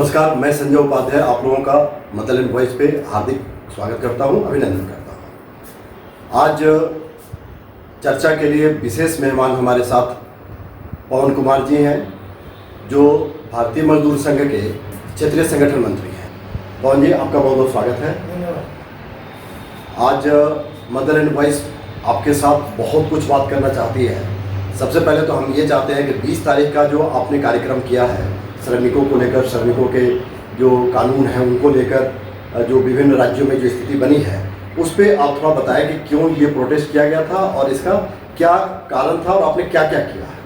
नमस्कार, मैं संजय उपाध्याय आप लोगों का मदरलैंड वॉइस पे हार्दिक स्वागत करता हूं, अभिनंदन करता हूं। आज चर्चा के लिए विशेष मेहमान हमारे साथ पवन कुमार जी हैं, जो भारतीय मजदूर संघ के क्षेत्रीय संगठन मंत्री हैं। पवन जी, आपका बहुत बहुत स्वागत है। आज मदरलैंड वॉइस आपके साथ बहुत कुछ बात करना चाहती है। सबसे पहले तो हम ये चाहते हैं कि 20 तारीख का जो आपने कार्यक्रम किया है श्रमिकों को लेकर, श्रमिकों के जो कानून हैं उनको लेकर, जो विभिन्न राज्यों में जो स्थिति बनी है, उस पर आप थोड़ा बताएं कि क्यों ये प्रोटेस्ट किया गया था और इसका क्या कारण था और आपने क्या क्या किया है।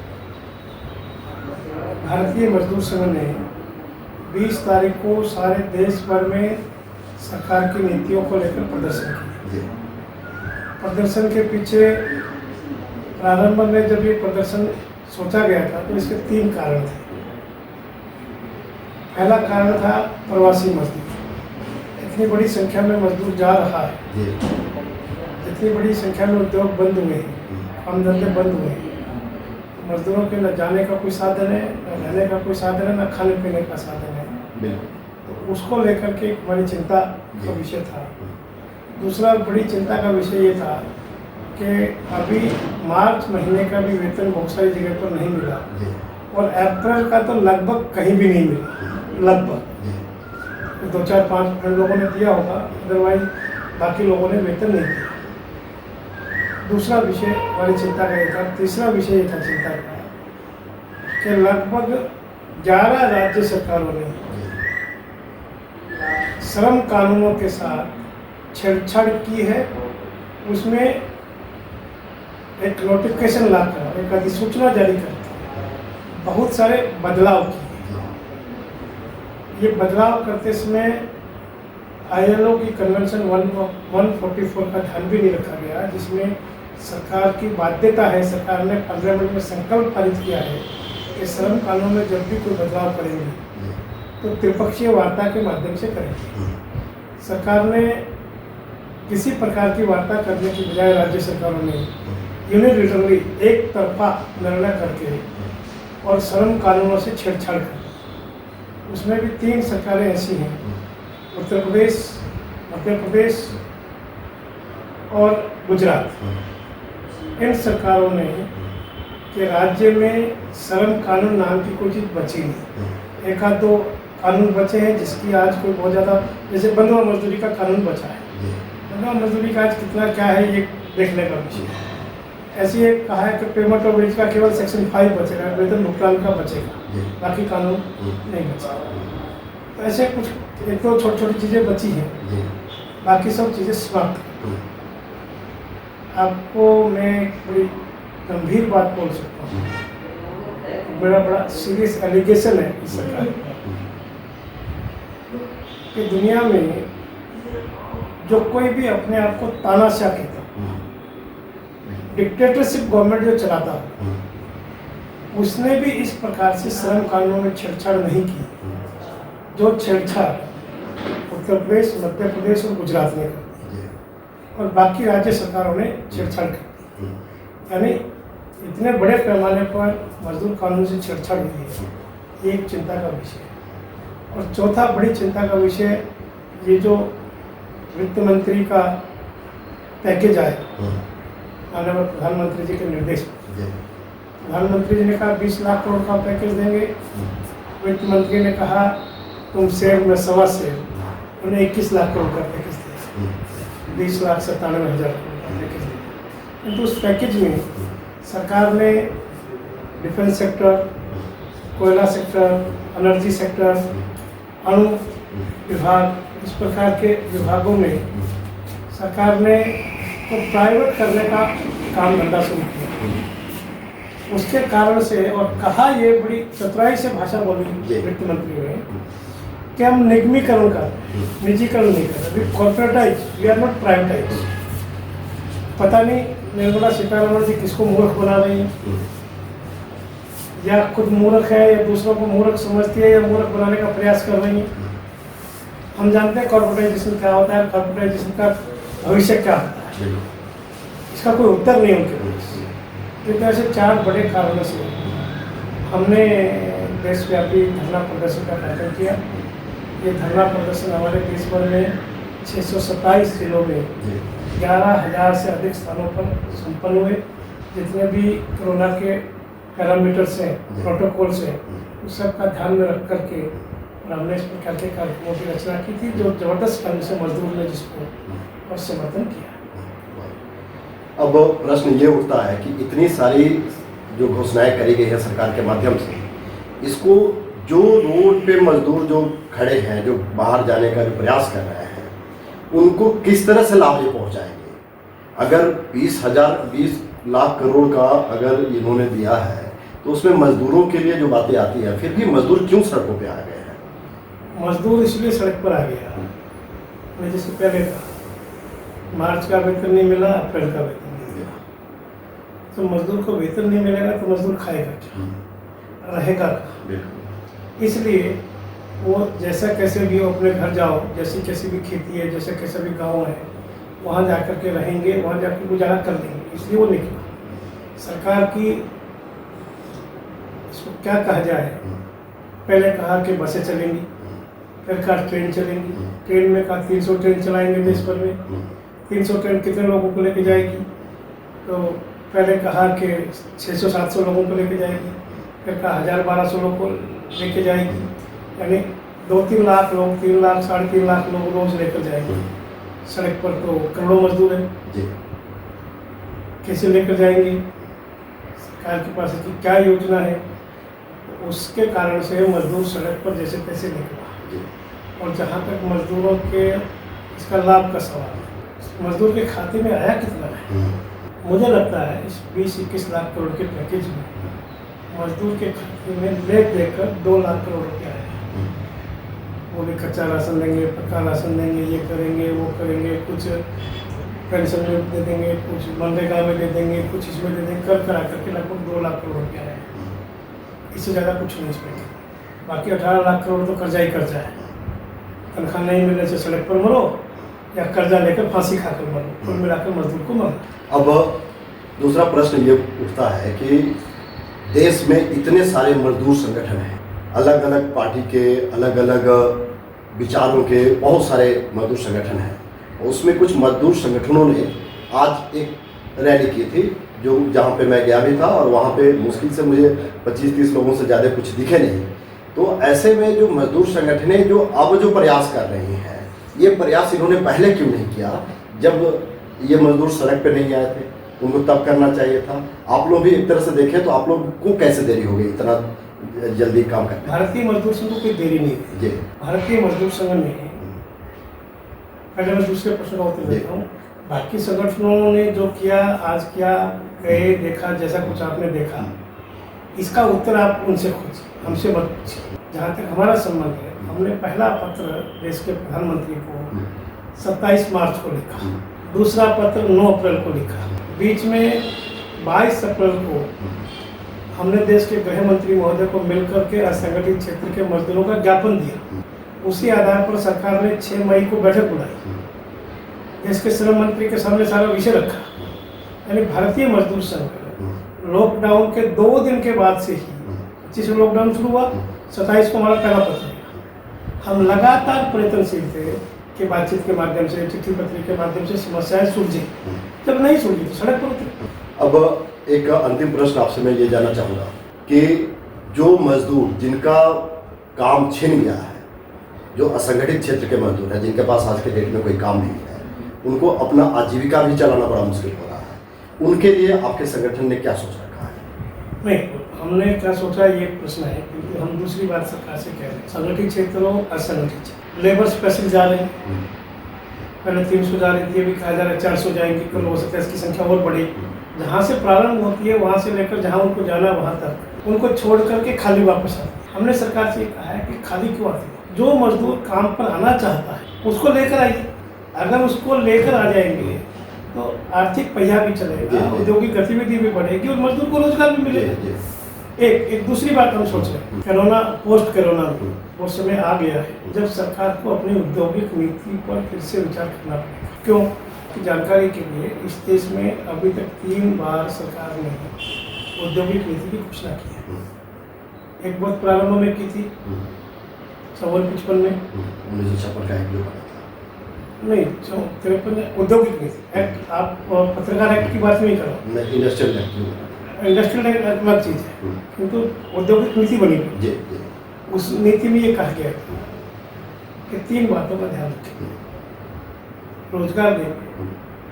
भारतीय मजदूर संघ ने 20 तारीख को सारे देश भर में सरकार की नीतियों को लेकर प्रदर्शन किया। प्रदर्शन के पीछे प्रारंभ में जब ये प्रदर्शन सोचा गया था तो इसके 3 कारण थे। पहला कारण था प्रवासी मजदूर। इतनी बड़ी संख्या में मजदूर जा रहा है, इतनी बड़ी संख्या में उद्योग बंद हुए हैं, काम धंधे बंद हुए हैं, मजदूरों के न जाने का कोई साधन है, न रहने का कोई साधन है, न खाने पीने का साधन है। तो उसको लेकर के एक बड़ी चिंता का विषय था। दूसरा बड़ी चिंता का विषय ये था कि अभी मार्च महीने का भी वेतन बहुत सारी जगह पर नहीं मिला और अप्रैल का तो लगभग कहीं भी नहीं मिला। लगभग 2-4-5 लोगों ने दिया होगा, अदरवाइज बाकी लोगों ने वेतन नहीं दिया। दूसरा विषय हमारी चिंता का ये था। तीसरा विषय ये था चिंता का कि लगभग 11 राज्य सरकारों ने श्रम कानूनों के साथ छेड़छाड़ की है। उसमें एक नोटिफिकेशन लाकर, एक अधिसूचना जारी करके बहुत सारे बदलाव किए। ये बदलाव करते समय ILO की कन्वेंशन 144 का ध्यान भी नहीं रखा गया, जिसमें सरकार की बाध्यता है। सरकार ने पार्लियामेंट में संकल्प पारित किया है कि श्रम कानून में जब भी कोई बदलाव करेंगे तो त्रिपक्षीय वार्ता के माध्यम से करेंगे। सरकार ने किसी प्रकार की वार्ता करने की बजाय राज्य सरकारों ने यूनिलैटरली एक तरफा निर्णय करके और श्रम कानूनों से छेड़छाड़ कर, उसमें भी 3 सरकारें ऐसी हैं, उत्तर प्रदेश, मध्य प्रदेश और गुजरात। इन सरकारों ने कि राज्य में श्रम कानून नाम की कोई चीज़ बची नहीं। 1-2 कानून बचे हैं जिसकी आज कोई बहुत ज़्यादा, जैसे बंधुआ मजदूरी का कानून बचा है। बंधुआ मजदूरी का आज कितना क्या है ये देखने का विषय है। ऐसी एक कहा है कि पेमेंट ऑफ वेज का केवल सेक्शन 5 बचेगा, वेतन भुगतान का बचेगा, बाकी कानून नहीं बचा। तो ऐसे कुछ 1-2 छोटी-छोटी चीज़ें बची हैं, बाकी सब चीज़ें समाप्त। आपको मैं एक बड़ी गंभीर बात बोल सकता हूँ। मेरा बड़ा सीरियस एलिगेशन है इस सरकार कि दुनिया में जो कोई भी अपने आप को तानाशाह कहता, डिक्टेटरशिप गवर्नमेंट जो चलाता है, उसने भी इस प्रकार से श्रम कानूनों में छेड़छाड़ नहीं की जो छेड़छाड़ उत्तर प्रदेश, मध्य प्रदेश और गुजरात ने की और बाकी राज्य सरकारों ने छेड़छाड़ कर दी। यानी इतने बड़े पैमाने पर मजदूर कानून से छेड़छाड़ हुई है, ये एक चिंता का विषय है। और चौथा बड़ी चिंता का विषय, ये जो वित्त मंत्री का पैकेज आया माननीय प्रधानमंत्री जी के निर्देश पर, प्रधानमंत्री जी ने कहा 20 लाख करोड़ का पैकेज देंगे। वित्त मंत्री ने कहा तुम शेयर में 1.25 शेयर, उन्हें 21 लाख करोड़ का पैकेज दिया, 20,97,000 करोड़ का पैकेज दिया। किंतु उस पैकेज में सरकार ने डिफेंस सेक्टर, कोयला सेक्टर, एनर्जी सेक्टर, अणु विभाग, इस प्रकार के विभागों में सरकार ने तो प्राइवेट करने का काम धंधा शुरू किया। उसके कारण से, और कहा ये बड़ी चतुराई से भाषा बोली वित्त मंत्री ने कि हम निगमीकरण कर, निजीकरण नहीं कर रहे, corporatise, we are not privatise. पता नहीं निर्मला सीतारमण जी किसको मूर्ख बना रही है, या खुद मूर्ख है या दूसरों को मूर्ख समझती है या मूर्ख बनाने का प्रयास कर रही है। हम जानते हैं कॉर्पोरेटाइजेशन क्या होता है, कॉर्पोरेटाइजेशन का भविष्य क्या होता है, इसका कोई उत्तर नहीं उनके पास। क्योंकि ऐसे 4 बड़े कारणों से हमने देशव्यापी धरना प्रदर्शन का कार्यक्रम किया। ये धरना प्रदर्शन हमारे देश भर में 627 जिलों में 11,000 से अधिक स्थानों पर संपन्न हुए। जितने भी कोरोना के पैरामीटर्स हैं, प्रोटोकॉल्स हैं, उस सब का ध्यान में रख करके हमने इस प्रकार के कार्यक्रमों की रचना की थी, जो जबरदस्त ढंग से मजदूर ने जिसको और समर्थन किया। अब प्रश्न ये उठता है कि इतनी सारी जो घोषणाएं करी गई है सरकार के माध्यम से, इसको जो रोड पे मजदूर जो खड़े हैं, जो बाहर जाने का जो प्रयास कर रहे हैं, उनको किस तरह से लाभ ये पहुंचाएंगे? अगर 20 लाख करोड़ का अगर इन्होंने दिया है, तो उसमें मजदूरों के लिए जो बातें आती हैं, फिर भी मजदूर क्यों सड़कों पे आ गए हैं? मजदूर इसलिए सड़क पर आ गया, मैं जैसे पहले कहा, मार्च का वेतन नहीं मिला, अप्रैल का वेतन नहीं मिला, तो मजदूर को वेतन नहीं मिलेगा तो मजदूर खाएगा क्या, रहेगा क्या? इसलिए वो जैसा कैसे भी हो, अपने घर जाओ, जैसी कैसी भी खेती है, जैसे कैसा भी गांव है, वहाँ जा कर के रहेंगे, वहाँ जाकर गुजारा कर लेंगे। इसलिए वो निकला। सरकार की इसको क्या कहा जाए, पहले कहा कि बसें चलेंगी, फिर कहा ट्रेन चलेंगी, ट्रेन में कहा 300 ट्रेन चलाएंगे देश भर में। 300 ट्रेन कितने लोगों को लेके जाएगी? तो पहले कहा कि 600-700 लोगों को लेके जाएगी, फिर कहा 1000-1200 लोगों को लेके जाएगी, यानी 2-3 लाख लोग, 3 लाख 3.5 लाख लोग रोज लेकर जाएंगे। सड़क पर तो करोड़ों मजदूर हैं, कैसे लेकर जाएंगे? सरकार के पास इसकी क्या योजना है? उसके कारण से मजदूर सड़क पर जैसे तैसे निकला। और जहाँ तक मजदूरों के इसका लाभ का सवाल है, मजदूर के खाते में आया कितना है? मुझे लगता है इस 20-21 लाख करोड़ के पैकेज में मजदूर के खाते में ले देकर 2 लाख करोड़ रुपये आए। वो भी कच्चा राशन देंगे, पक्का राशन देंगे, ये करेंगे, वो करेंगे, कुछ पेंशन में दे देंगे, कुछ मनरेगा में दे देंगे, कुछ इसमें दे देंगे, कर करा करके लगभग 2 लाख करोड़ रुपये आए। इससे ज़्यादा कुछ नहीं इसमें। बाकी 18 लाख करोड़ तो कर्जा ही कर्जा है। तनख्वाह नहीं मिलने से सड़क पर मरो या कर्जा लेकर फांसी खाकर मरो, कुल मिलाकर मजदूर को मरो। अब दूसरा प्रश्न ये उठता है कि देश में इतने सारे मजदूर संगठन हैं, अलग अलग पार्टी के, अलग अलग विचारों के बहुत सारे मजदूर संगठन हैं। उसमें कुछ मजदूर संगठनों ने आज एक रैली की थी, जो जहाँ पे मैं गया भी था, और वहाँ पे मुश्किल से मुझे 25-30 लोगों से ज़्यादा कुछ दिखे नहीं। तो ऐसे में जो मजदूर संगठनें जो अब जो प्रयास कर रही हैं, ये प्रयास इन्होंने पहले क्यों नहीं किया? जब ये मजदूर सड़क पे नहीं आए थे, उनको तब करना चाहिए था। आप लोग भी एक तरह से देखें तो आप लोग को कैसे देरी हो गई इतना जल्दी काम करने? भारतीय मजदूर संघ को कोई देरी नहीं है जी। भारतीय मजदूर संघ ने, पहले मैं दूसरे प्रश्न का उत्तर देता हूँ। बाकी संगठनों ने जो किया, आज किया, गए, देखा, जैसा कुछ आपने देखा, इसका उत्तर आप उनसे खोजिए, हमसे मत पूछिए। जहाँ तक हमारा संबंध है, हमने पहला पत्र देश के प्रधानमंत्री को 27 मार्च को लिखा, दूसरा पत्र 9 अप्रैल को लिखा, बीच में 22 अप्रैल को हमने देश के गृह मंत्री महोदय को मिलकर के असंगठित क्षेत्र के मजदूरों का ज्ञापन दिया। उसी आधार पर सरकार ने 6 मई को बैठक बुलाई, देश के श्रम मंत्री के सामने सारा विषय रखा। यानी भारतीय मजदूर संघ लॉकडाउन के 2 दिन के बाद से ही 25 को लॉकडाउन शुरू हुआ, 27 को हमारा पहला पत्र लिखा। हम लगातार प्रयत्नशील थे कि बातचीत के माध्यम से, चिट्ठी पत्री के माध्यम से समस्याएं सुलझे। जब नहीं सुलझी तो सड़क पर उतरे। अब एक अंतिम प्रश्न आपसे मैं ये जानना चाहूँगा कि जो मजदूर जिनका काम छिन गया है, जो असंगठित क्षेत्र के मजदूर हैं, जिनके पास आज के डेट में कोई काम नहीं है, उनको अपना आजीविका भी चलाना बड़ा मुश्किल हो रहा है, उनके लिए आपके संगठन ने क्या सोच रखा है? नहीं, हमने क्या सोचा ये प्रश्न है, क्योंकि हम दूसरी बात सरकार से कह रहे हैं, संगठित क्षेत्र हो, असंगठित क्षेत्र, लेबर स्पेशल जा रहे हैं। पहले 300 जा रही थी, अभी कहा जा रहा है 400 जाएंगे, कल हो सकता है इसकी संख्या और बढ़ेगी। जहाँ से प्रारंभ होती है वहाँ से लेकर जहाँ उनको जाना वहाँ तक, उनको छोड़ करके खाली वापस आते। हमने सरकार से कहा है कि खाली क्यों आते हैं? जो मजदूर काम पर आना चाहता है उसको लेकर आइए। अगर उसको लेकर आ जाएंगे तो आर्थिक पहिया भी चलेगा, औद्योगिक गतिविधि भी बढ़ेगी और मजदूर को रोजगार भी मिलेगा। एक दूसरी बात हम सोच रहे हैं, कोरोना, पोस्ट कोरोना वो समय आ गया है जब सरकार को अपनी औद्योगिक नीति पर फिर से विचार करना पड़ेगा। क्यों? कि जानकारी के लिए इस देश में अभी तक 3 बार सरकार ने औद्योगिक नीति की घोषणा की है। एक बहुत प्रारंभ में की थी 54-55 में 1956 का एक्ट जो बना था। नहीं, 53 औद्योगिक नीति एक्ट, आप पत्रकार एक्ट की बात नहीं कर रहा हूँ। नहीं, इंडस्ट्रियल एक्ट जो बना था। इंडस्ट्रियल एक्ट अलग चीज़ है, किंतु औद्योगिक नीति बनी हुई। जी जी। उस नीति में ये कहा गया कि 3 बातों का ध्यान रखेंगे, रोजगार देंगे,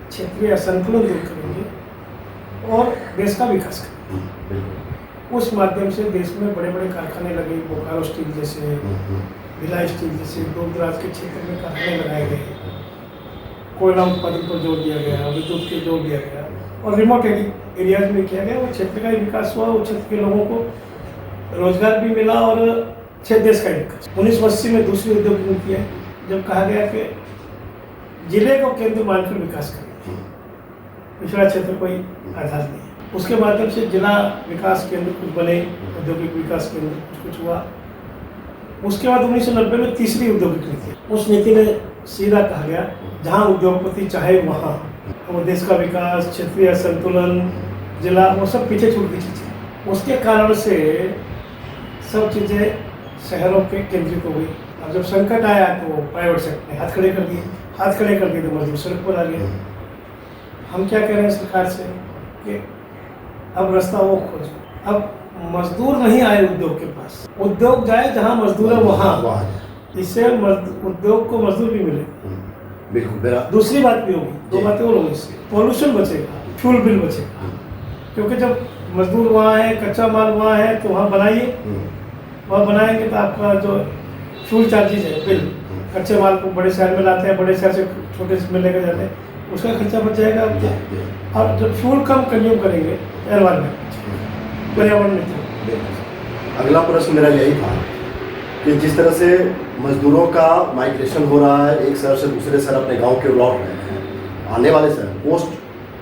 क्षेत्रीय असंतुलन दूर करेंगे और देश का विकास करेंगे। बिल्कुल। उस माध्यम से देश में बड़े बड़े कारखाने लगे, बोकारो स्टील जैसे, भिलाई स्टील जैसे, दूर दराज के क्षेत्र में कारखाने लगाए गए, कोयला उत्पादन पर जोर दिया गया, विद्युत के जोर दिया गया और रिमोट एरियाज में किया गया। वो क्षेत्र का ही विकास हुआ, उस क्षेत्र के लोगों को रोजगार भी मिला और देश का ही विकास। 1980 में दूसरी औद्योगिक नीति है, जब कहा गया कि जिले को केंद्र मानकर विकास करें, पिछड़ा क्षेत्र कोई आधार नहीं है। उसके माध्यम से जिला विकास केंद्र कुछ बने, औद्योगिक विकास केंद्र कुछ हुआ। उसके बाद 1990 में तीसरी औद्योगिक नीति, उस नीति में सीधा कहा गया जहाँ उद्योगपति चाहे वहाँ, वो देश का विकास, क्षेत्रीय संतुलन, जिला, वो सब पीछे छूट गई चीज़ें। उसके कारण से सब चीज़ें शहरों के केंद्रित हो गई। अब जब संकट आया तो प्राइवेट सेक्टर ने हाथ खड़े कर दिए, हाथ खड़े कर दिए तो मजदूर सड़क पर आ गए। हम क्या कह रहे हैं सरकार से कि अब रास्ता वो खोजो, अब मजदूर नहीं आए उद्योग के पास, उद्योग जाए जहाँ मजदूर है वहाँ, इससे उद्योग को मजदूर भी मिले। बिल्कुल। दूसरी बात भी होगी, 2 बातें और होंगी इससे, पॉल्यूशन बचेगा, फ्यूल बिल बचेगा, क्योंकि जब मजदूर वहाँ है, कच्चा माल वहाँ है, तो वहाँ बनाइए, वहाँ बनाएंगे तो आपका जो फ्यूल चार्जेज है, बिल, कच्चे माल को बड़े शहर में लाते हैं, बड़े शहर से छोटे से में लेकर जाते हैं, उसका खर्चा बच जाएगा। और जब फ्यूल कम कंज्यूम करेंगे एनवायरमेंट, पर्यावरण मित्र। अगला प्रश्न मेरा यही था कि जिस तरह से मजदूरों का माइग्रेशन हो रहा है, एक शहर से दूसरे शहर अपने गांव की ओर लौट रहे हैं, आने वाले शहर पोस्ट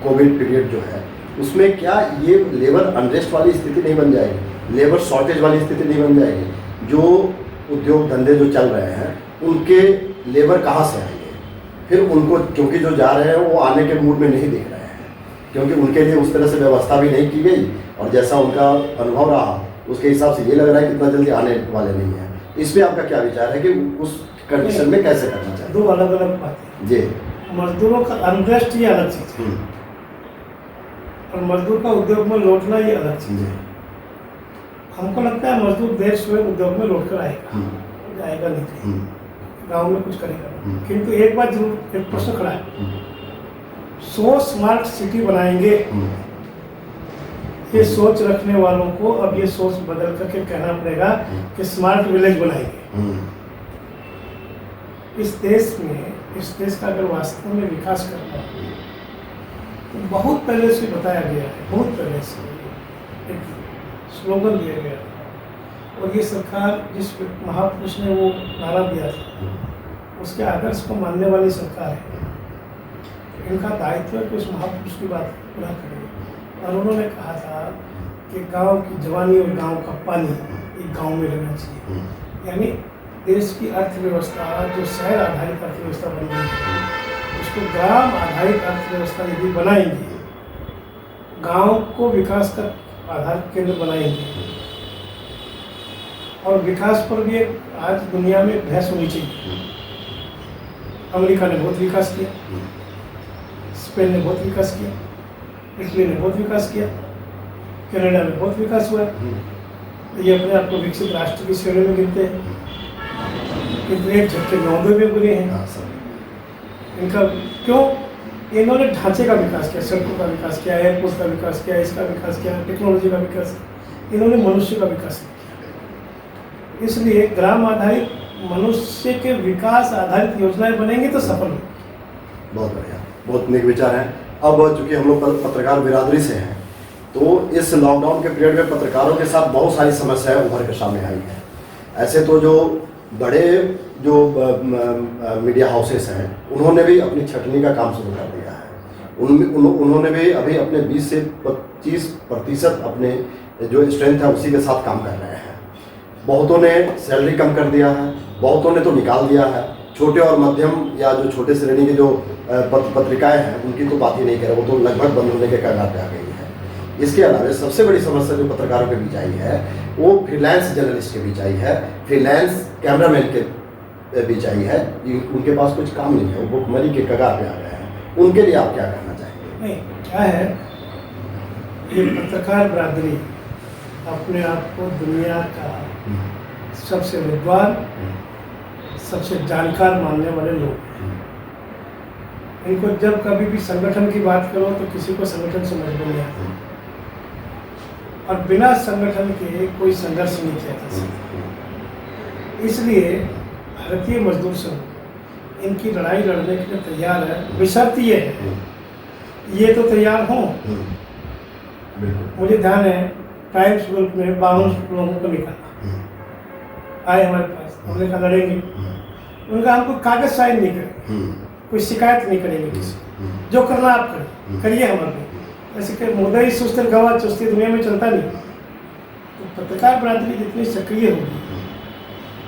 कोविड पीरियड जो है उसमें क्या ये लेबर अनरेस्ट वाली स्थिति नहीं बन जाएगी, लेबर शॉर्टेज वाली स्थिति नहीं बन जाएगी? जो उद्योग धंधे जो चल रहे हैं उनके लेबर कहाँ से आएंगे? फिर उनको, क्योंकि जो जा रहे हैं वो आने के मूड में नहीं दिख रहे हैं, क्योंकि उनके लिए उस तरह से व्यवस्था भी नहीं की गई और जैसा उनका अनुभव रहा उसके हिसाब से ये लग रहा है कि इतना जल्दी आने वाले नहीं हैं। इस पर आपका क्या विचार है कि उस कंडीशन में कैसे करना चाहिए? 2 अलग अलग बातें जी। मजदूरों का अनरेस्ट ये अलग चीज़ है और मजदूर का उद्योग में लौटना ये अलग चीज़ है। हमको लगता है मजदूर देर स्वयं उद्योग में लौट कर आएगा, जाएगा नहीं कहीं, गाँव में कुछ करेगा। किंतु एक बात जरूर, एक प्रश्न खड़ा है, 100 स्मार्ट सिटी बनाएंगे, ये सोच रखने वालों को अब ये सोच बदल करके कहना पड़ेगा कि स्मार्ट विलेज बनाएंगे। इस देश में, इस देश का अगर वास्तव में विकास करना है तो बहुत पहले से बताया गया है, बहुत पहले से एक स्लोगन दिया गया था और ये सरकार, जिस महापुरुष ने वो नारा दिया था, उसके आदर्श को मानने वाली सरकार है। इनका दायित्व है कि उस महापुरुष की बात पूरा करें। और उन्होंने कहा था कि गांव की जवानी और गांव का पानी एक गांव में रहना चाहिए। यानी देश की अर्थव्यवस्था जो शहर आधारित अर्थव्यवस्था बन गई है, उसको ग्राम आधारित अर्थव्यवस्था यदि बनाएंगे, गांव को विकास का आधार केंद्र बनाएंगे और विकास पर भी आज दुनिया में बहस होनी चाहिए। अमेरिका ने बहुत विकास किया, स्पेन ने बहुत विकास किया, इटली ने बहुत विकास किया, कनाडा में बहुत विकास हुआ। ये अपने आप को विकसित राष्ट्र की श्रेणी में गिनते हैं, किंतु एक झटके नौवे में गिरे हैं। इनका क्यों? इन्होंने ढांचे का विकास किया, सड़कों का विकास किया, एयरपोर्ट का विकास किया, इसका विकास किया, टेक्नोलॉजी का विकास, इन्होंने मनुष्य का विकास किया। इसलिए ग्राम आधारित, मनुष्य के विकास आधारित योजनाएं बनेंगी तो सफल होंगी। बहुत बढ़िया, बहुत नेक विचार हैं। अब चूंकि हम लोग पत्रकार बिरादरी से हैं, तो इस लॉकडाउन के पीरियड में पत्रकारों के साथ बहुत सारी समस्याएं उभर के सामने आई हैं। ऐसे तो जो बड़े जो मीडिया हाउसेस हैं उन्होंने भी अपनी छटनी का काम शुरू कर दिया है। उन्होंने भी अभी अपने 20 से 25% अपने जो स्ट्रेंथ है उसी के साथ काम कर रहे हैं। बहुतों ने सैलरी कम कर दिया है, बहुतों ने तो निकाल दिया है। छोटे और मध्यम या जो छोटे श्रेणी की जो पत्रिकाएं हैं उनकी तो बात ही नहीं कर रहे, वो तो लगभग बंद होने के कगार पे आ गई है। इसके अलावा सबसे बड़ी समस्या जो पत्रकारों के बीच आई है वो फ्रीलांस जर्नलिस्ट के बीच आई है, फ्रीलांस कैमरामैन के बीच आई है, उनके पास कुछ काम नहीं है, वो भुखमरी के कगार पे आ गए हैं। उनके लिए आप क्या करना चाहेंगे? नहीं, क्या है, ये पत्रकार बरादरी अपने आप को दुनिया का सबसे विद्वान, सबसे जानकार मानने वाले लोग। इनको जब कभी भी संगठन की बात करो तो किसी को संगठन समझ में नहीं आता, और बिना संगठन के कोई संघर्ष नहीं किया जा सकता। इसलिए भारतीय मजदूर संघ इनकी लड़ाई लड़ने के लिए तैयार है, बशर्त ये है ये तो तैयार हों। मुझे ध्यान है टाइम्स ग्रुप में 52 लोगों को निकाला, आए हमारे पास, हमने कहा लड़ेंगे। उनका हमको कागज साइन नहीं करेंगे, कोई शिकायत नहीं करेंगे किसी, जो करना आप करें, करिए हमारे। ऐसे कि मुद्दा ही सुस्तर गवा चुस्ती दुनिया में चलता नहीं। तो पत्रकार बरादरी जितनी सक्रिय होगी,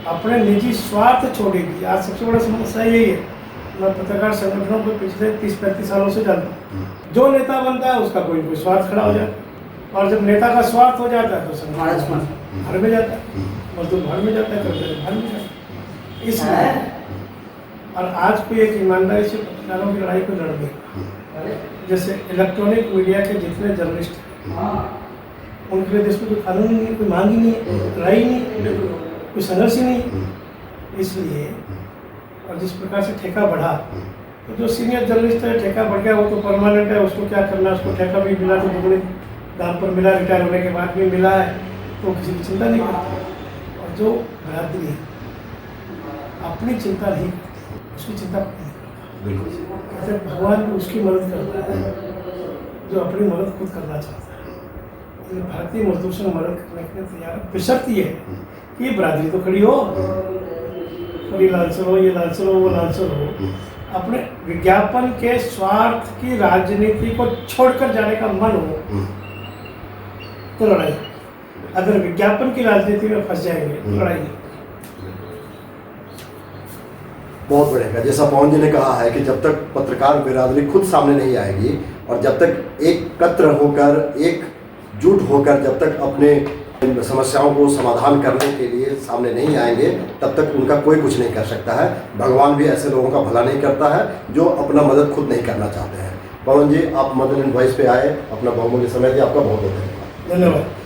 अपने निजी स्वार्थ छोड़ेगी। आज सबसे बड़ा समस्या यही है, मैं पत्रकार संगठनों को पिछले 30-35 सालों से जानता हूँ। जो नेता बनता है उसका कोई कोई स्वार्थ खड़ा हो जाता है, और जब नेता का स्वार्थ हो जाता है तो संगठन घर में जाता है, मजदूर घर में जाता है, कर्मचारी घर में जाता है। इसलिए और आज कोई एक ईमानदारी से पत्रकारों की लड़ाई को लड़ देगा। जैसे इलेक्ट्रॉनिक मीडिया के जितने जर्नलिस्ट हैं, उनके लिए देश में कोई कानून नहीं, कोई मांग ही नहीं, लड़ाई नहीं, कोई संघर्ष ही नहीं। इसलिए और जिस प्रकार से ठेका बढ़ा, तो जो सीनियर जर्नलिस्ट है, ठेका बढ़ गया वो तो परमानेंट है, उसको क्या करना, उसको ठेका भी मिला तो दुगने दाम पर मिला, रिटायर होने के बाद भी मिला है, तो किसी की चिंता नहीं करता। और जो बरादरी है अपनी चिंता नहीं करती, उसकी चिंता नहीं करता। भगवान भी उसकी मदद करता है जो अपनी मदद खुद करना चाहता है। भारतीय मजदूर संघ मदद करने के लिए तैयार है, बशर्त ये है कि ये बरादरी तो खड़ी हो, कभी लालचर हो, ये लालचर हो, वो लालचर हो। अपने विज्ञापन के स्वार्थ की राजनीति को छोड़कर जाने का मन हो तो लड़ाई। अगर विज्ञापन की राजनीति में फंस जाएंगे तो लड़ाई नहीं। बहुत बढ़िया। जैसा पवन जी ने कहा है कि जब तक पत्रकार बिरादरी खुद सामने नहीं आएगी और जब तक एकत्र होकर, एकजुट होकर जब तक अपने समस्याओं को समाधान करने के लिए सामने नहीं आएंगे, तब तक उनका कोई कुछ नहीं कर सकता है। भगवान भी ऐसे लोगों का भला नहीं करता है जो अपना मदद खुद नहीं करना चाहते हैं। पवन जी, आप मदर इन वॉइस पे आए, अपना बहुमूल्य समय दिया, आपका बहुत बहुत धन्यवाद। धन्यवाद।